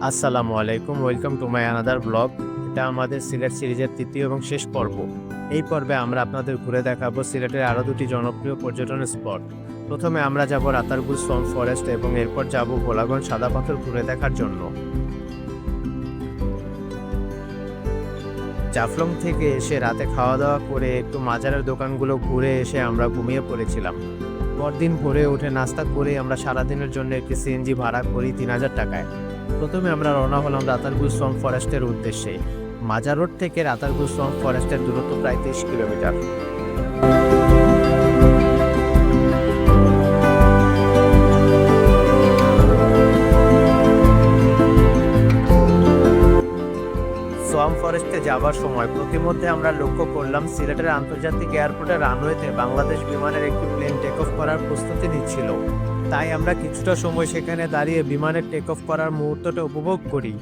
আসসালামু আলাইকুম, welcome to my another blog. এটা আমাদের সিলেট সিরিজের তৃতীয় এবং শেষ পর্ব। এই পর্বে আমরা আপনাদের ঘুরে দেখাবো সিলেটের আরও দুটি জনপ্রিয় পর্যটন স্পট। প্রথমে আমরা যাব রাতারগুল সোয়াম্প ফরেস্ট এবং এরপর যাব ভোলাগঞ্জ সাদা পাথর ঘুরে দেখার জন্য। জাফলং থেকে এসে রাতে খাওয়া দাওয়া করে একটু মাজারের দোকানগুলো ঘুরে এসে আমরা ঘুমিয়ে পড়েছিলাম। পরদিন ভোরে উঠে নাস্তা করে আমরা সারাদিনের জন্য একটি সিএনজি ভাড়া করি ৩,০০০ টাকায়। প্রথমে আমরা রওনা হলাম রাতারগুল সোয়াম্প ফরেস্টের উদ্দেশ্যে। মাজার রোড থেকে রাতারগুল সোয়াম্প ফরেস্টের দূরত্ব প্রায় ৩০ কিলোমিটার। সোয়াম্প ফরেস্টে যাবার সময় প্রতিমধ্যে আমরা লক্ষ্য করলাম সিলেটের আন্তর্জাতিক এয়ারপোর্টের রানওয়েতে বাংলাদেশ বিমানের একটি প্লেন টেক অফ করার প্রস্তুতি নিচ্ছিল। তাই আমরা কিছুটা সময় সেখানে দাঁড়িয়ে বিমানের টেক অফ করার মুহূর্তটা উপভোগ করি।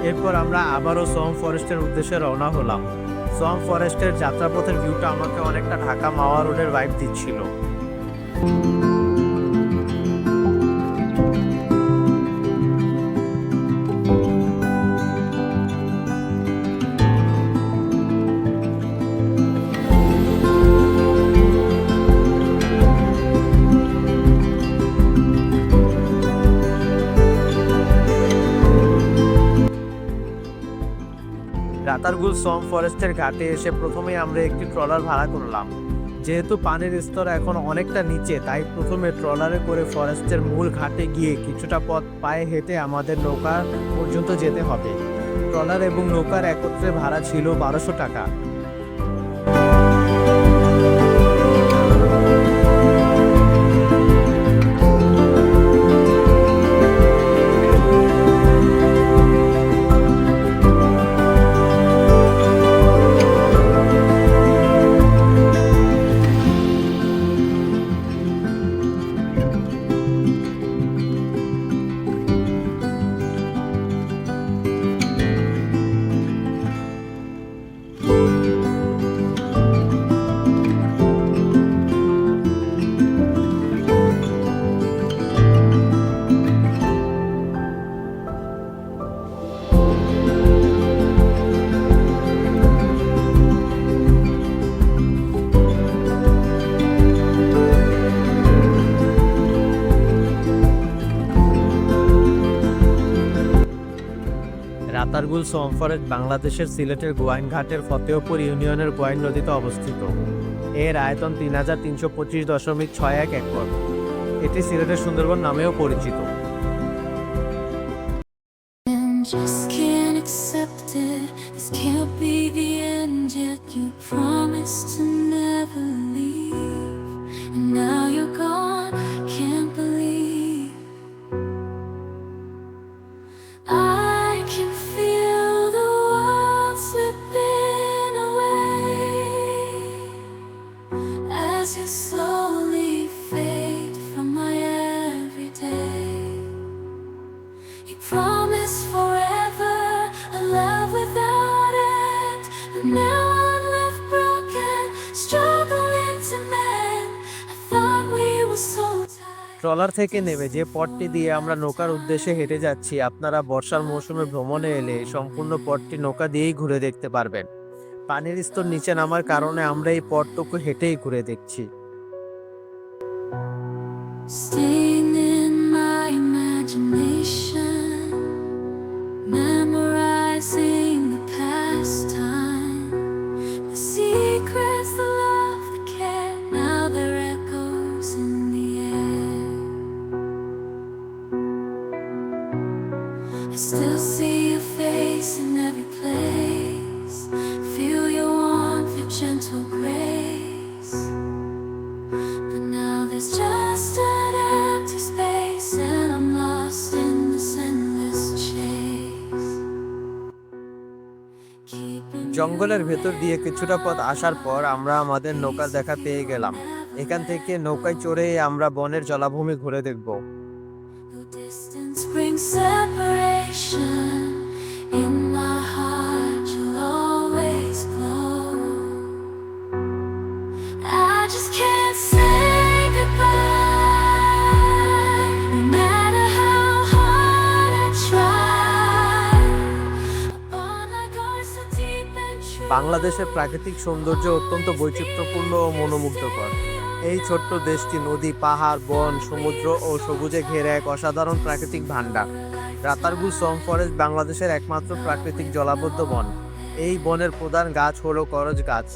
এরপর আমরা আবারও সোয়াম্প ফরেস্টের উদ্দেশ্যে রওনা হলাম। সোয়াম্প ফরেস্টের যাত্রাপথের ভিউটা আমাকে অনেকটা ঢাকা মাওয়া রোডের ভাইব দিচ্ছিল। রাতারগুল সোয়াম্প ফরেস্টের ঘাটে এসে প্রথমে আমরা একটি ট্রলার ভাড়া করলাম। যেহেতু পানির স্তর এখন অনেকটা নিচে, তাই প্রথমে ট্রলারে করে ফরেস্টের মূল ঘাটে গিয়ে কিছুটা পথ পায়ে হেঁটে আমাদের নৌকা পর্যন্ত যেতে হবে। ট্রলার এবং নৌকার একত্রে ভাড়া ছিল ১২০০ টাকা। রাতারগুল সোয়াম্প ফরেস্ট বাংলাদেশের সিলেটের গোয়াইনঘাটের ফতেহপুর ইউনিয়নের গোয়াইন নদীতে অবস্থিত। এর আয়তন ৩,৩২৫.৬১ একর। এটি সিলেটের সুন্দরবন নামেও পরিচিত। Just can't accept it. This can't be the end yet. You promised to never leave, and now you're gone. Can't believe I can feel the world slipping away as you slowly fade from my everyday. You promised forever a love without end, but now I'm left broken, struggling to mend. I thought we were so tight. Trawler থেকে নেমে যে পথটি দিয়ে আমরা নৌকার উদ্দেশ্যে হেঁটে যাচ্ছি, আপনারা বর্ষার মৌসুমে ভ্রমণে এলে এই সম্পূর্ণ পথটি নৌকা দিয়েই ঘুরে দেখতে পারবেন। পানির স্তর নিচে নামার কারণে আমরা এই পথটুকু হেঁটেই ঘুরে দেখছি। Staying in my imagination, memorizing the past. জঙ্গলের ভেতর দিয়ে কিছুটা পথ আসার পর আমরা আমাদের নৌকা দেখা পেয়ে গেলাম। এখান থেকে নৌকায় চড়ে আমরা বনের জলাভূমি ঘুরে দেখব। Though distance brings separation, in my heart you'll always glow. I just can't say goodbye, no matter how hard I try. Upon like ours so deep and true. বাংলাদেশের প্রাকৃতিক সৌন্দর্য অত্যন্ত বৈচিত্র্যপূর্ণ ও মনোমুগ্ধকর। এই ছোট্ট দেশটি নদী, পাহাড়, বন, সমুদ্র ও সবুজে ঘেরা এক অসাধারণ প্রাকৃতিক ভান্ডার। রাতারগুল সোয়াম্প ফরেস্ট বাংলাদেশের একমাত্র প্রাকৃতিক জলাবদ্ধ বন। এই বনের প্রধান গাছ হলো করজ গাছ,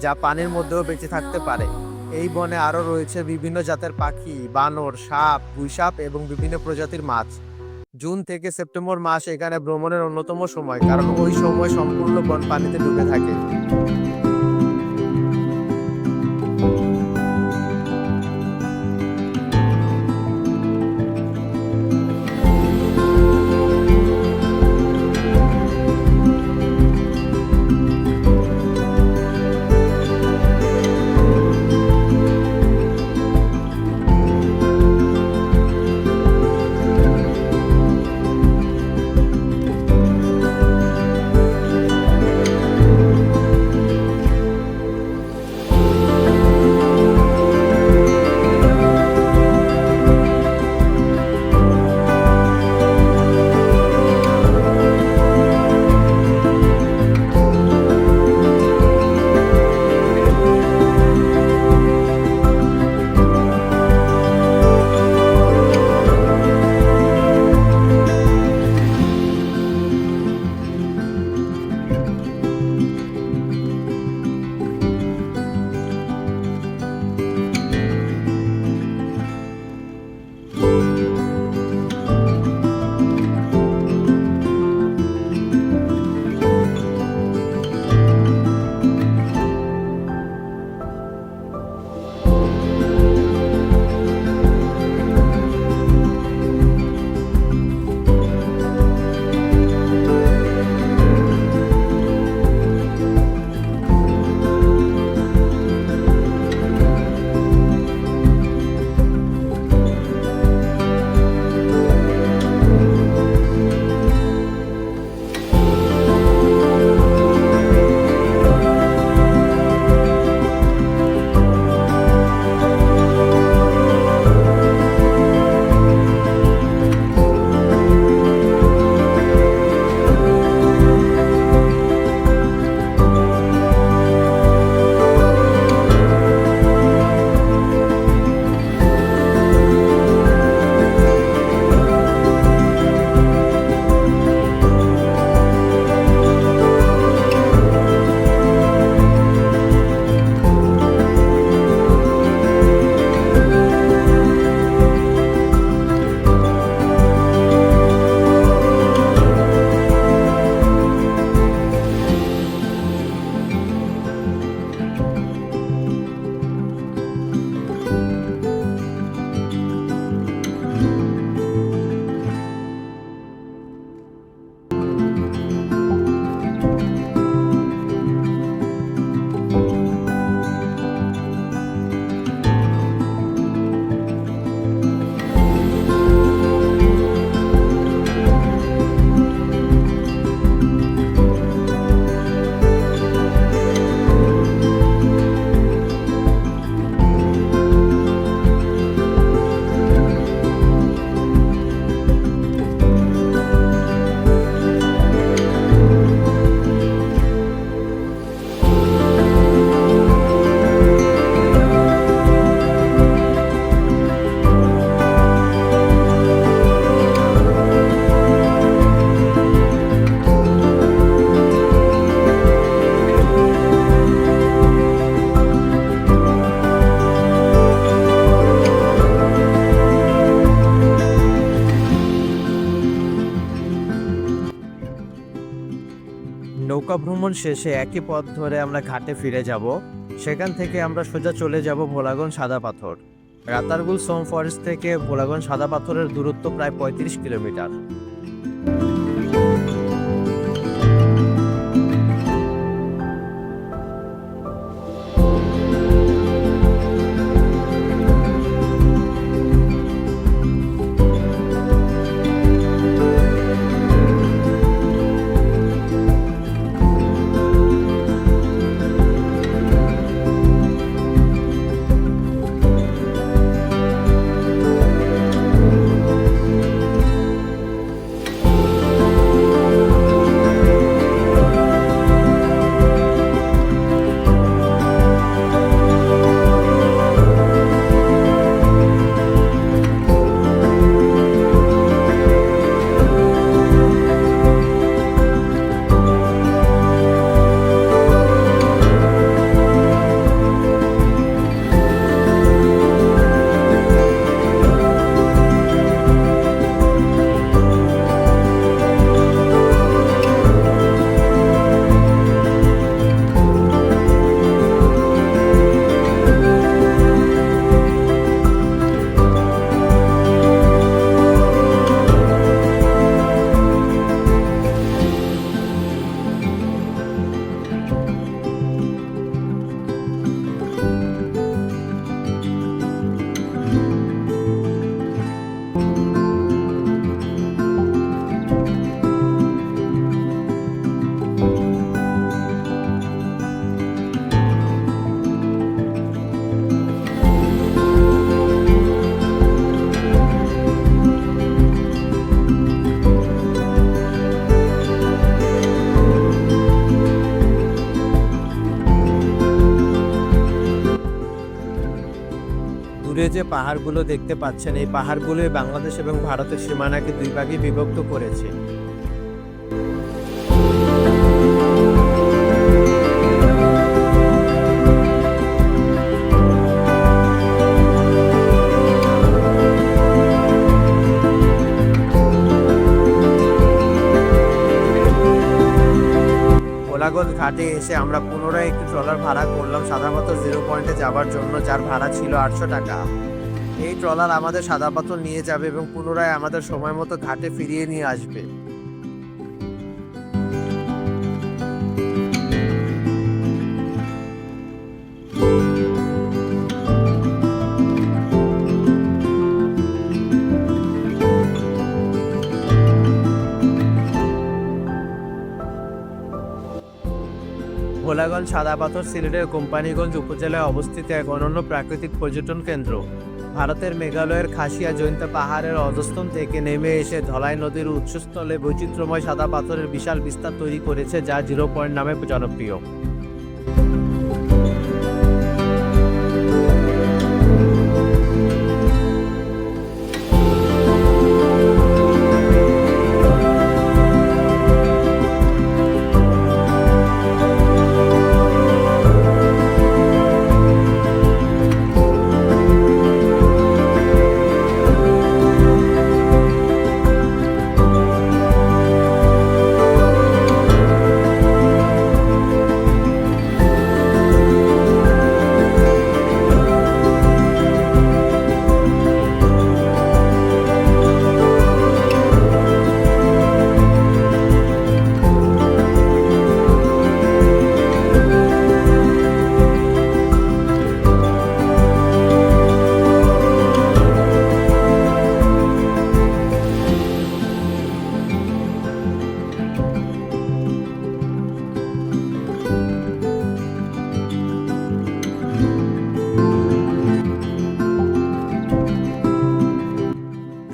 যা পানির মধ্যেও বেঁচে থাকতে পারে। এই বনে আরও রয়েছে বিভিন্ন জাতের পাখি, বানর, সাপ, গুইসাপ এবং বিভিন্ন প্রজাতির মাছ। জুন থেকে সেপ্টেম্বর মাস এখানে ভ্রমণের অন্যতম সময়, কারণ ওই সময় সম্পূর্ণ বন পানিতে ডুবে থাকে। নৌকা ভ্রমণ শেষে একই পথ ধরে আমরা ঘাটে ফিরে যাব। সেখান থেকে আমরা সোজা চলে যাব ভোলাগঞ্জ সাদা পাথর। রাতারগুল সোয়াম্প ফরেস্ট থেকে ভোলাগঞ্জ সাদা পাথরের দূরত্ব প্রায় 35 কিলোমিটার। যে পাহাড়গুলো দেখতে পাচ্ছেন, এই পাহাড়গুলোই বাংলাদেশ এবং ভারতের সীমানাকে দুই ভাগে বিভক্ত করেছে। ভোলাগঞ্জ ঘাটে এসে আমরা পুনরায় একটি ট্রলার ভাড়া করলাম সাদা পাথর 0 পয়েন্টে যাওয়ার জন্য, যার ভাড়া ছিল 800 টাকা। এই ট্রলার আমাদের সাদা পাথর নিয়ে যাবে এবং পুনরায় আমাদের সময় মতো ঘাটে ফিরিয়ে নিয়ে আসবে। ভোলাগঞ্জ সাদা পাথর সিলেটের কোম্পানিগঞ্জ উপজেলায় অবস্থিত এক অনন্য প্রাকৃতিক পর্যটন কেন্দ্র। ভারতের মেঘালয়ের খাসিয়া জৈন্তা পাহাড়ের অধস্তন থেকে নেমে এসে ধলাই নদীর উৎসস্থলে বৈচিত্র্যময় সাদা পাথরের বিশাল বিস্তার তৈরি করেছে, যা 0 পয়েন্ট নামে জনপ্রিয়।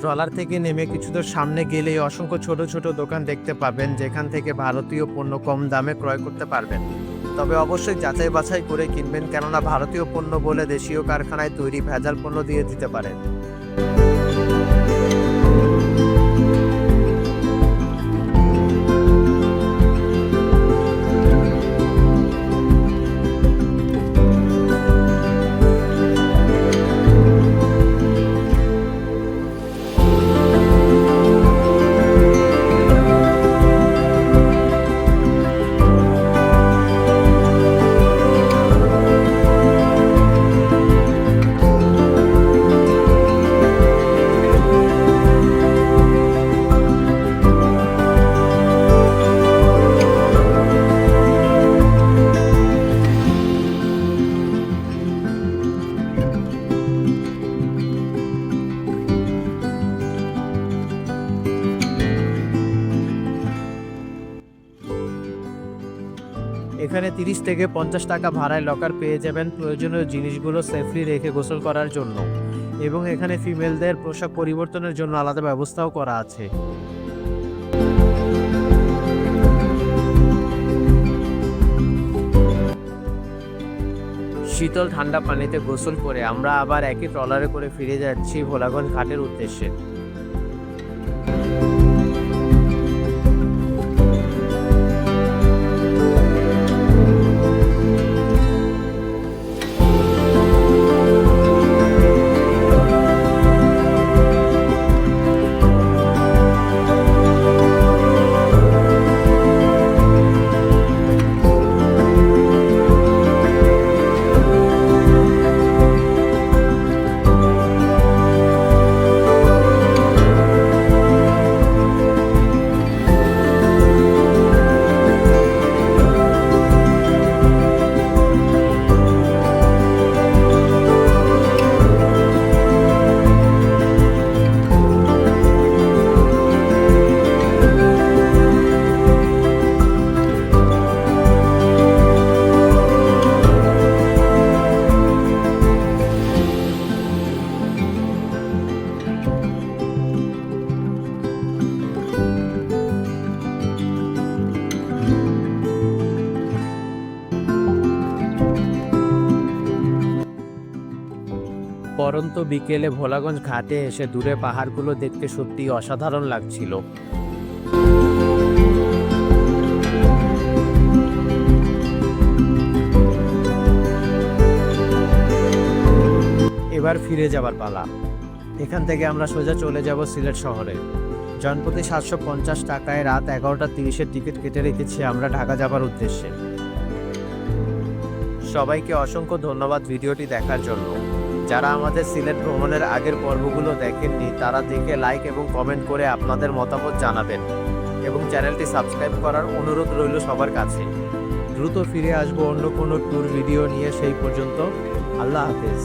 ট্রলার থেকে নেমে কিছুদূর সামনে গেলেই অসংখ্য ছোট ছোট দোকান দেখতে পাবেন, যেখান থেকে ভারতীয় পণ্য কম দামে ক্রয় করতে পারবেন। তবে অবশ্যই যাচাই বাছাই করে কিনবেন, কেননা ভারতীয় পণ্য বলে দেশীয় কারখানায় তৈরি ভেজাল পণ্য দিয়ে দিতে পারেন। এখানে 30 থেকে 50 টাকা ভাড়ায় লকার পেয়ে যাবেন প্রয়োজনীয় জিনিসগুলো সেফলি রেখে গোসল করার জন্য, এবং এখানে ফিমেলদের পোশাক পরিবর্তনের জন্য আলাদা ব্যবস্থাও করা আছে। শীতল ঠান্ডা পানিতে গোসল করে আমরা আবার একই ট্রলারে করে ফিরে যাচ্ছি ভোলাগঞ্জ ঘাটের উদ্দেশ্যে। পরন্ত বিকেলে ভোলাগঞ্জ ঘাটে এসে দূরে পাহাড়গুলো দেখতে সত্যিই অসাধারণ লাগছিল। এবার ফিরে যাবার পালা। এখান থেকে আমরা সোজা চলে যাব সিলেট শহরে। জনপ্রতি 750 টাকায় রাত 11:30-এর টিকিট কেটে রেখেছি আমরা ঢাকা যাবার উদ্দেশ্যে। সবাইকে অসংখ্য ধন্যবাদ ভিডিওটি দেখার জন্য। যারা আমাদের সিলেট ভ্রমণের আগের পর্বগুলো দেখেননি তারা দেখে লাইক এবং কমেন্ট করে আপনাদের মতামত জানাবেন এবং চ্যানেলটি সাবস্ক্রাইব করার অনুরোধ রইল সবার কাছে। দ্রুত ফিরে আসবো অন্য কোনো ট্যুর ভিডিও নিয়ে, সেই পর্যন্ত আল্লাহ হাফেজ।